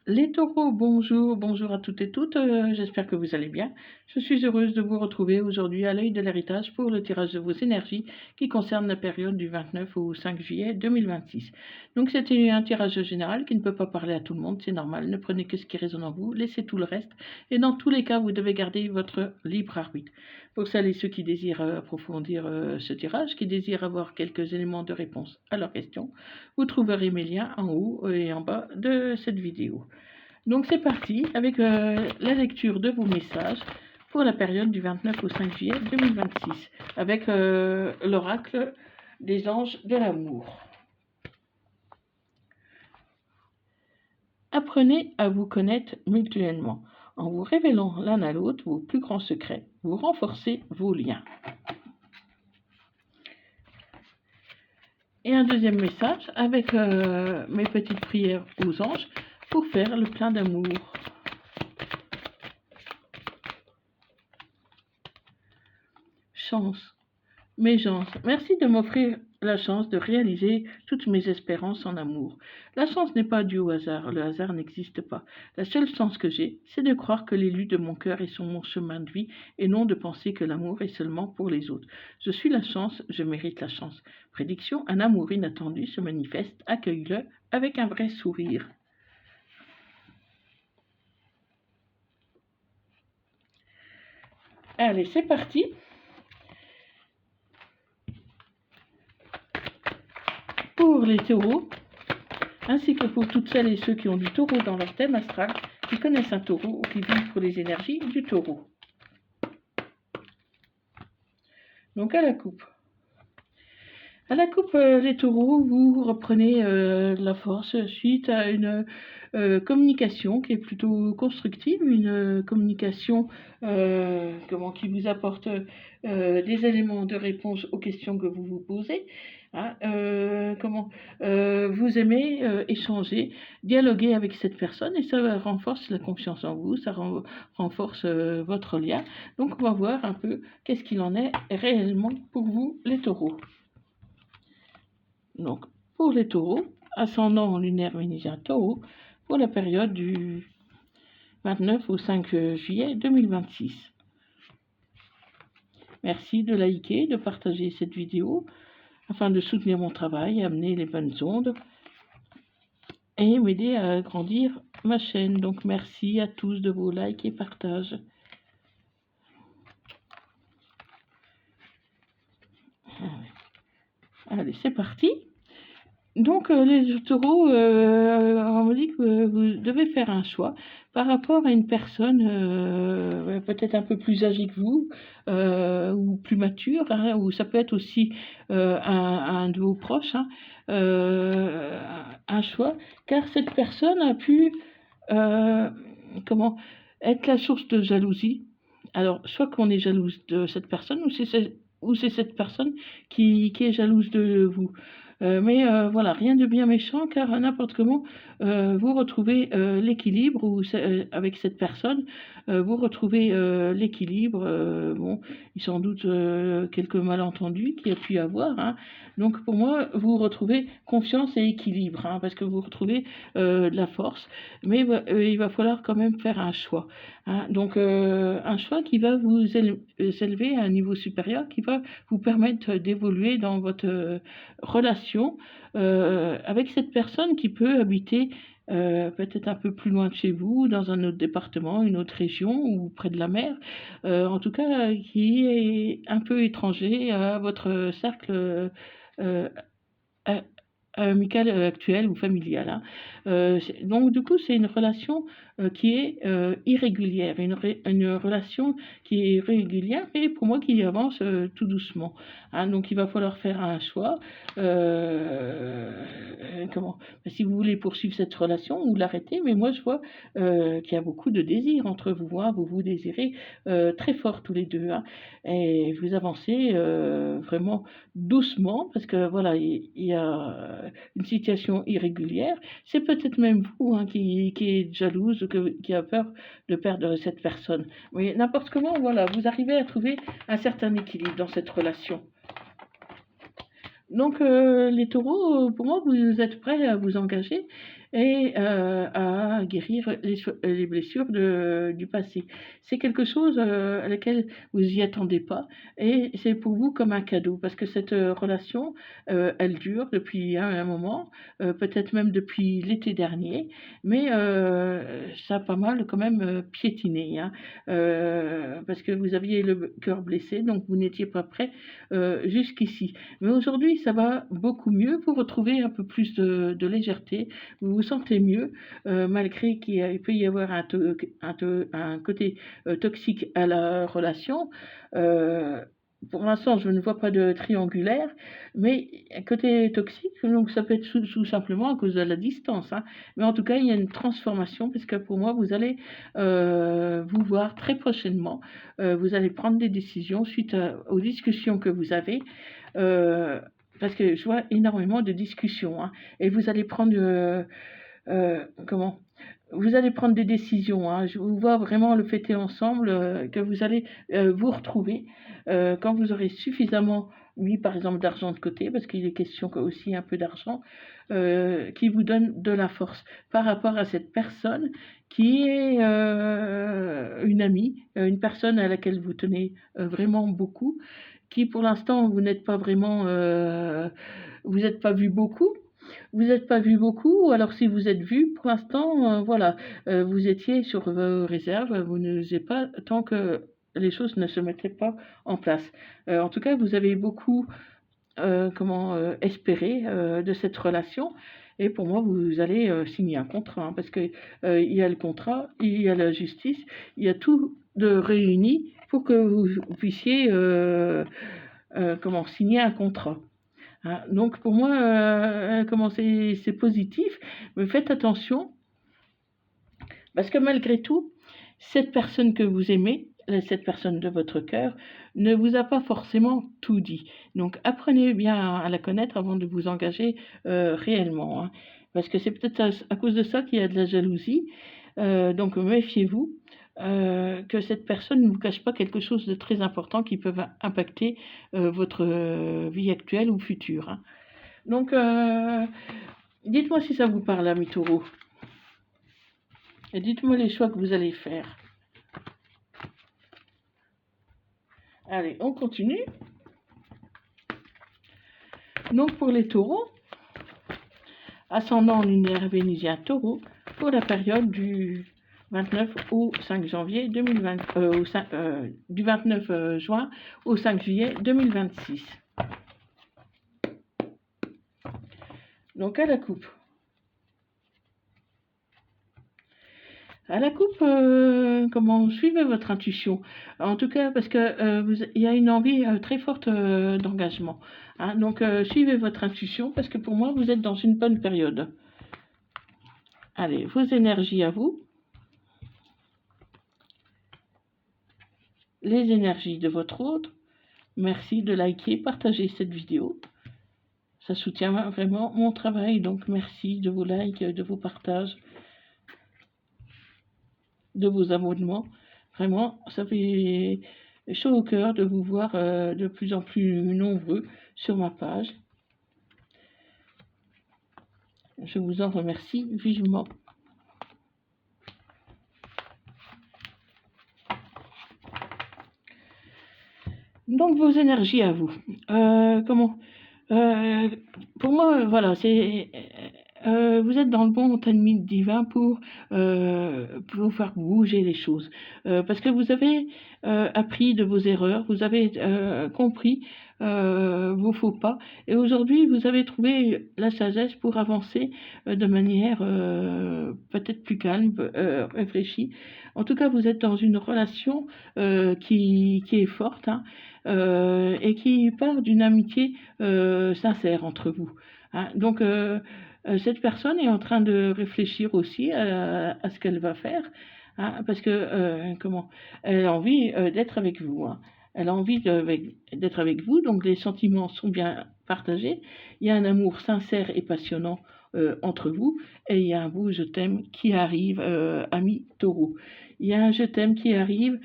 Les taureaux, bonjour, bonjour à toutes et toutes, j'espère que vous allez bien. Je suis heureuse de vous retrouver aujourd'hui à l'œil de l'héritage pour le tirage de vos énergies qui concerne la période du 29 au 5 juillet 2026. Donc c'était un tirage général qui ne peut pas parler à tout le monde, c'est normal, ne prenez que ce qui résonne en vous, laissez tout le reste et dans tous les cas vous devez garder votre libre arbitre. Pour celles et ceux qui désirent approfondir ce tirage, qui désirent avoir quelques éléments de réponse à leurs questions, vous trouverez mes liens en haut et en bas de cette vidéo. Donc c'est parti avec la lecture de vos messages pour la période du 29 au 5 juillet 2026 avec l'oracle des anges de l'amour. Apprenez à vous connaître mutuellement. En vous révélant l'un à l'autre vos plus grands secrets, vous renforcez vos liens. Et un deuxième message avec mes petites prières aux anges pour faire le plein d'amour. Chance. Mes gens, merci de m'offrir la chance de réaliser toutes mes espérances en amour. La chance n'est pas due au hasard, le hasard n'existe pas. La seule chance que j'ai, c'est de croire que l'élu de mon cœur est sur mon chemin de vie et non de penser que l'amour est seulement pour les autres. Je suis la chance, je mérite la chance. Prédiction, un amour inattendu se manifeste, accueille-le avec un vrai sourire. Allez, c'est parti. Pour les taureaux, ainsi que pour toutes celles et ceux qui ont du taureau dans leur thème astral, qui connaissent un taureau ou qui vivent pour les énergies du taureau. Donc à la coupe. À la coupe, les taureaux, vous reprenez la force suite à une communication qui est plutôt constructive, une communication qui vous apporte des éléments de réponse aux questions que vous vous posez. Hein, vous aimez échanger, dialoguer avec cette personne et ça renforce la confiance en vous, ça renforce votre lien. Donc on va voir un peu qu'est-ce qu'il en est réellement pour vous les taureaux. Donc, pour les taureaux, ascendant lunaire ménésien taureau, pour la période du 29 au 5 juillet 2026. Merci de liker, de partager cette vidéo afin de soutenir mon travail, amener les bonnes ondes et m'aider à agrandir ma chaîne. Donc, merci à tous de vos likes et partages. Allez, c'est parti. Donc, les taureaux, on me dit que vous devez faire un choix par rapport à une personne peut-être un peu plus âgée que vous ou plus mature, hein, ou ça peut être aussi un de vos proches, hein, un choix, car cette personne a pu être la source de jalousie. Alors, soit qu'on est jalouse de cette personne, ou c'est cette personne qui est jalouse de vous. Mais voilà, rien de bien méchant, car à n'importe comment, vous retrouvez l'équilibre, ou avec cette personne, vous retrouvez l'équilibre. Bon, il y a sans doute quelques malentendus qu'il y a pu y avoir, hein. Donc pour moi, vous retrouvez confiance et équilibre, hein, parce que vous retrouvez de la force, mais il va falloir quand même faire un choix, hein. Donc un choix qui va vous élever à un niveau supérieur, qui va vous permettre d'évoluer dans votre relation avec cette personne qui peut habiter peut-être un peu plus loin de chez vous, dans un autre département, une autre région ou près de la mer, en tout cas qui est un peu étranger à votre cercle a- amical actuel ou familial, hein. Donc du coup, c'est une relation qui est irrégulière, une relation qui est régulière, mais pour moi qui avance tout doucement, hein. Donc il va falloir faire un choix. Si vous voulez poursuivre cette relation ou l'arrêter, mais moi je vois qu'il y a beaucoup de désir entre vous, hein. Vous désirez très fort tous les deux, hein. Et vous avancez vraiment doucement, parce que voilà, il y a une situation irrégulière. C'est peut-être même vous, hein, qui est jalouse, qui a peur de perdre cette personne. Mais n'importe comment, voilà, vous arrivez à trouver un certain équilibre dans cette relation. Donc les taureaux, pour moi, vous êtes prêts à vous engager et à à guérir les blessures du passé. C'est quelque chose à laquelle vous y attendez pas et c'est pour vous comme un cadeau parce que cette relation, elle dure depuis un moment, peut-être même depuis l'été dernier, mais ça a pas mal quand même piétiné, hein, parce que vous aviez le cœur blessé, donc vous n'étiez pas prêt jusqu'ici. Mais aujourd'hui, ça va beaucoup mieux, vous retrouvez un peu plus de légèreté, vous vous sentez mieux, malgré qu'il peut y avoir un côté toxique à la relation. Euh, pour l'instant, je ne vois pas de triangulaire, mais côté toxique, donc ça peut être tout simplement à cause de la distance, hein. Mais en tout cas, il y a une transformation parce que pour moi, vous allez vous voir très prochainement. Vous allez prendre des décisions suite aux discussions que vous avez. euh, Parce que je vois énormément de discussions, hein, et vous allez prendre comment vous allez prendre des décisions, hein. Je vous vois vraiment le fêter ensemble, que vous allez vous retrouver quand vous aurez suffisamment mis par exemple d'argent de côté, parce qu'il est question aussi un peu d'argent, qui vous donne de la force par rapport à cette personne qui est une amie, une personne à laquelle vous tenez vraiment beaucoup, qui pour l'instant vous n'êtes pas vraiment, vous n'êtes pas vu beaucoup. Vous n'êtes pas vu beaucoup, ou alors si vous êtes vu, pour l'instant, voilà, vous étiez sur vos réserves, vous n'osez pas tant que les choses ne se mettaient pas en place. En tout cas, vous avez beaucoup, espéré de cette relation. Et pour moi, vous allez signer un contrat, hein, parce que il y a le contrat, il y a la justice, il y a tout de réuni pour que vous puissiez signer un contrat. Hein. Donc pour moi, c'est positif, mais faites attention, parce que malgré tout, cette personne que vous aimez, cette personne de votre cœur, ne vous a pas forcément tout dit. Donc apprenez bien à la connaître avant de vous engager réellement, hein. Parce que c'est peut-être à cause de ça qu'il y a de la jalousie. Donc méfiez-vous. Que cette personne ne vous cache pas quelque chose de très important qui peut impacter votre vie actuelle ou future, hein. Donc, dites-moi si ça vous parle, ami taureau. Et dites-moi les choix que vous allez faire. Allez, on continue. Donc, pour les taureaux, ascendant lunaire vénusien taureau, pour la période du 29 au 5 janvier 2020, du 29 juin au 5 juillet 2026. Donc, à la coupe. À la coupe, suivez votre intuition. En tout cas, parce que il y a une envie très forte d'engagement, hein. Donc, suivez votre intuition, parce que pour moi, vous êtes dans une bonne période. Allez, vos énergies à vous. Les énergies de votre autre. Merci de liker, partager cette vidéo. Ça soutient vraiment mon travail, donc merci de vos likes, de vos partages, de vos abonnements. Vraiment, ça fait chaud au cœur de vous voir de plus en plus nombreux sur ma page. Je vous en remercie vivement. Donc vos énergies à vous. Pour moi, voilà, c'est vous êtes dans le bon timing divin pour faire bouger les choses. Parce que vous avez appris de vos erreurs, vous avez compris vos faux pas, et aujourd'hui vous avez trouvé la sagesse pour avancer de manière peut-être plus calme, réfléchie. En tout cas, vous êtes dans une relation qui est forte, hein, et qui part d'une amitié sincère entre vous, hein. Donc, cette personne est en train de réfléchir aussi à ce qu'elle va faire, hein, parce que elle a envie d'être avec vous, hein. Elle a envie d'être avec vous, donc les sentiments sont bien partagés. Il y a un amour sincère et passionnant entre vous, et il y a un beau je t'aime qui arrive, ami taureau. Il y a un je t'aime qui arrive,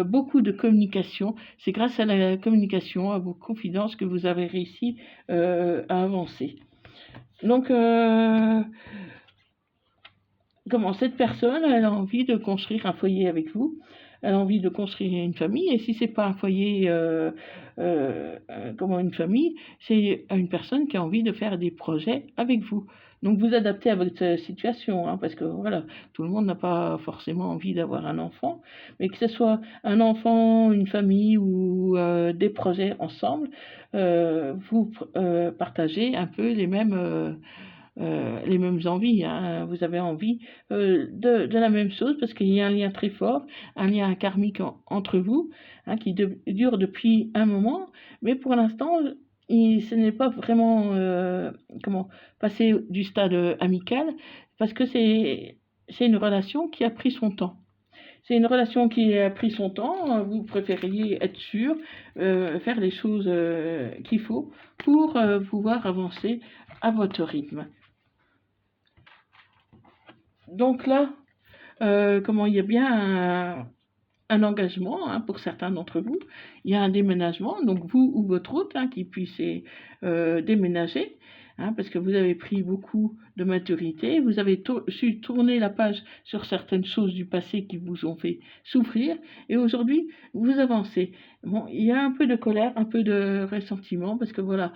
beaucoup de communication. C'est grâce à la communication, à vos confidences que vous avez réussi à avancer. Donc, comment cette personne, elle a envie de construire un foyer avec vous, elle a envie de construire une famille, et si c'est pas un foyer, comment une famille, c'est une personne qui a envie de faire des projets avec vous. Donc vous adaptez à votre situation, hein, parce que voilà, tout le monde n'a pas forcément envie d'avoir un enfant, mais que ce soit un enfant, une famille ou des projets ensemble, vous partagez un peu les mêmes envies, hein. Vous avez envie de la même chose parce qu'il y a un lien très fort, un lien karmique entre vous, hein, qui dure depuis un moment, mais pour l'instant, ce n'est pas vraiment comment passer du stade amical parce que c'est une relation qui a pris son temps. C'est une relation qui a pris son temps, vous préfériez être sûr, faire les choses qu'il faut pour pouvoir avancer à votre rythme. Donc là, comment il y a bien un engagement, hein, pour certains d'entre vous, il y a un déménagement, donc vous ou votre hôte, hein, qui puissiez déménager, hein, parce que vous avez pris beaucoup de maturité, vous avez su tourner la page sur certaines choses du passé qui vous ont fait souffrir, et aujourd'hui, vous avancez. Bon, il y a un peu de colère, un peu de ressentiment, parce que voilà,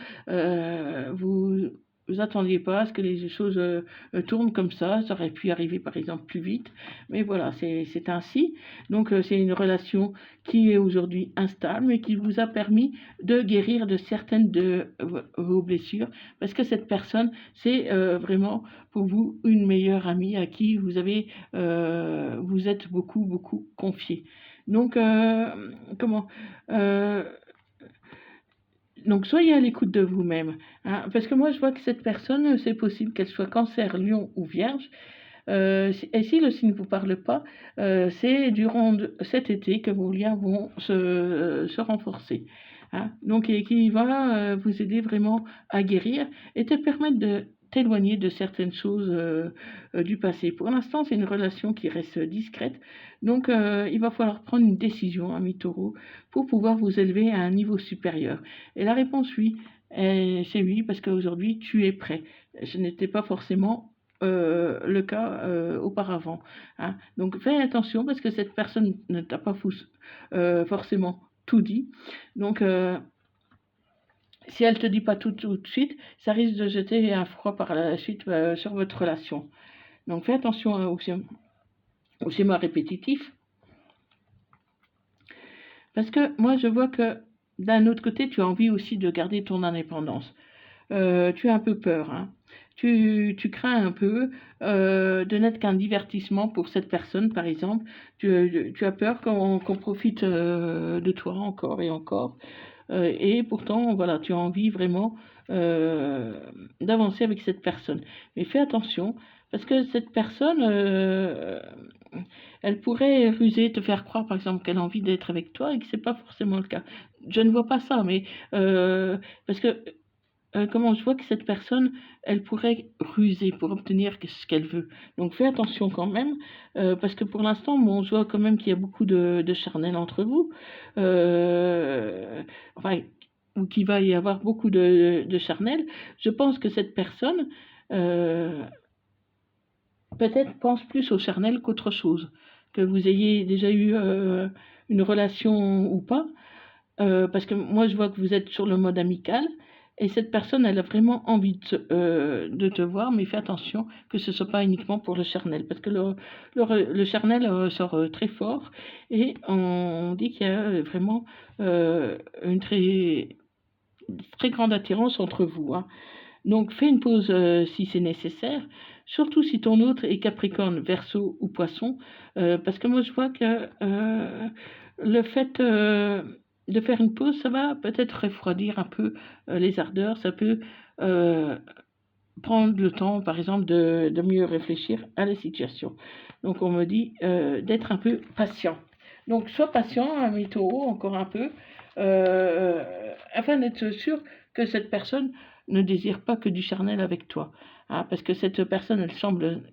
vous attendiez pas à ce que les choses tournent comme ça aurait pu arriver par exemple plus vite, mais voilà, c'est ainsi. Donc c'est une relation qui est aujourd'hui instable, mais qui vous a permis de guérir de certaines de vos blessures, parce que cette personne, c'est vraiment pour vous une meilleure amie à qui vous êtes beaucoup, beaucoup confié. Donc, comment donc soyez à l'écoute de vous-même, hein, parce que moi je vois que cette personne, c'est possible qu'elle soit cancer, lion ou vierge, et si le signe ne vous parle pas, c'est durant cet été que vos liens vont se renforcer, hein. Donc et qui va vous aider vraiment à guérir et te permettre de t'éloigner de certaines choses du passé. Pour l'instant, c'est une relation qui reste discrète, donc il va falloir prendre une décision, ami taureau, pour pouvoir vous élever à un niveau supérieur. Et la réponse oui, c'est oui, parce qu'aujourd'hui tu es prêt. Ce n'était pas forcément le cas auparavant, hein. Donc fais attention parce que cette personne ne t'a pas forcément tout dit. Donc si elle ne te dit pas tout de suite, ça risque de jeter un froid par la suite sur votre relation. Donc fais attention aux schémas répétitifs. Parce que moi je vois que d'un autre côté tu as envie aussi de garder ton indépendance. Tu as un peu peur, hein. Tu crains un peu de n'être qu'un divertissement pour cette personne, par exemple. Tu as peur qu'on profite de toi encore et encore. Et pourtant, voilà, tu as envie vraiment d'avancer avec cette personne. Mais fais attention, parce que cette personne, elle pourrait ruser, te faire croire, par exemple, qu'elle a envie d'être avec toi et que c'est pas forcément le cas. Je ne vois pas ça, mais parce que comment je vois que cette personne, elle pourrait ruser pour obtenir ce qu'elle veut. Donc fais attention quand même, parce que pour l'instant, bon, je vois quand même qu'il y a beaucoup de charnel entre vous. Enfin, ou qu'il va y avoir beaucoup de charnel. Je pense que cette personne, peut-être pense plus au charnel qu'autre chose. Que vous ayez déjà eu une relation ou pas. Parce que moi, je vois que vous êtes sur le mode amical. Et cette personne, elle a vraiment envie de te voir, mais fais attention que ce ne soit pas uniquement pour le charnel, parce que le charnel sort très fort, et on dit qu'il y a vraiment une très, très grande attirance entre vous, hein. Donc fais une pause si c'est nécessaire, surtout si ton autre est Capricorne, Verseau ou Poisson, parce que moi je vois que le fait de faire une pause, ça va peut-être refroidir un peu les ardeurs, ça peut prendre le temps, par exemple, de mieux réfléchir à la situation. Donc on me dit d'être un peu patient. Donc sois patient, mes taureaux, encore un peu, afin d'être sûr que cette personne ne désire pas que du charnel avec toi, hein, parce que cette personne, elle semble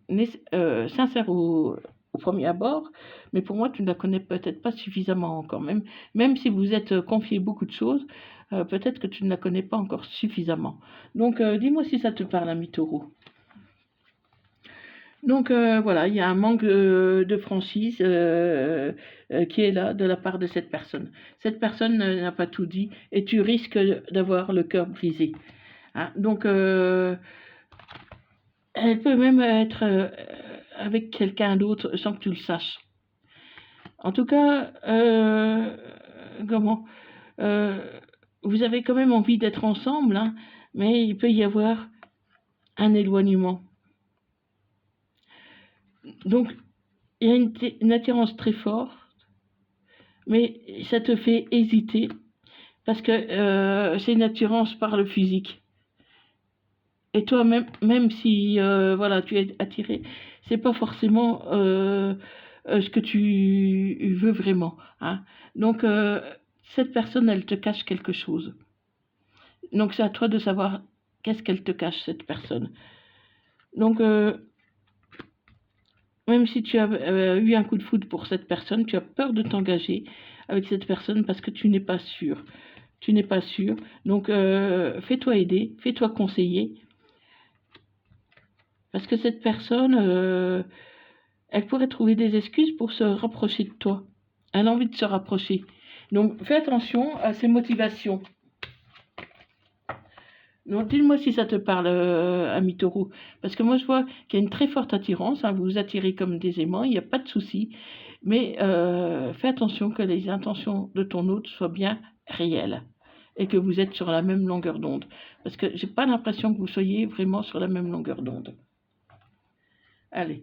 sincère au premier abord, mais pour moi, tu ne la connais peut-être pas suffisamment encore. Même si vous êtes confié beaucoup de choses, peut-être que tu ne la connais pas encore suffisamment. Donc, dis-moi si ça te parle, ami taureau. Donc voilà, il y a un manque de franchise qui est là de la part de cette personne. Cette personne n'a pas tout dit et tu risques d'avoir le cœur brisé. Hein. Donc elle peut même être avec quelqu'un d'autre sans que tu le saches. En tout cas, comment vous avez quand même envie d'être ensemble, hein, mais il peut y avoir un éloignement. Donc, il y a une attirance très forte, mais ça te fait hésiter parce que c'est une attirance par le physique. Et toi, même si voilà, tu es attiré, c'est pas forcément ce que tu veux vraiment. Hein. Donc, cette personne, elle te cache quelque chose. Donc, c'est à toi de savoir qu'est-ce qu'elle te cache, cette personne. Donc, même si tu as eu un coup de foudre pour cette personne, tu as peur de t'engager avec cette personne parce que tu n'es pas sûr. Tu n'es pas sûr. Donc, fais-toi aider, fais-toi conseiller. Parce que cette personne, elle pourrait trouver des excuses pour se rapprocher de toi. Elle a envie de se rapprocher. Donc, fais attention à ses motivations. Donc, dis-moi si ça te parle, ami taureau. Parce que moi, je vois qu'il y a une très forte attirance. Hein, vous vous attirez comme des aimants, il n'y a pas de souci. Mais fais attention que les intentions de ton hôte soient bien réelles. Et que vous êtes sur la même longueur d'onde. Parce que j'ai pas l'impression que vous soyez vraiment sur la même longueur d'onde. Allez,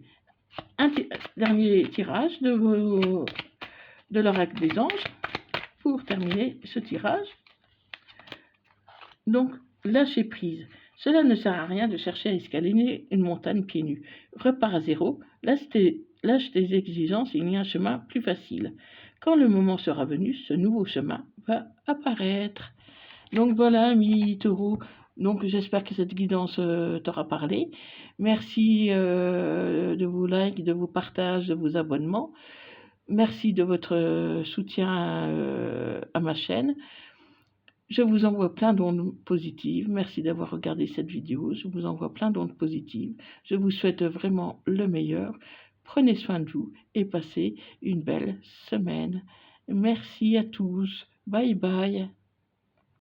un dernier tirage de l'oracle des anges pour terminer ce tirage. Donc, lâcher prise. Cela ne sert à rien de chercher à escalader une montagne pieds nus. Repars à zéro, lâche tes exigences et il y a un chemin plus facile. Quand le moment sera venu, ce nouveau chemin va apparaître. Donc voilà, ami taureau. Donc j'espère que cette guidance t'aura parlé. Merci de vos likes, de vos partages, de vos abonnements. Merci de votre soutien à ma chaîne. Je vous envoie plein d'ondes positives. Merci d'avoir regardé cette vidéo. Je vous envoie plein d'ondes positives. Je vous souhaite vraiment le meilleur. Prenez soin de vous et passez une belle semaine. Merci à tous. Bye bye.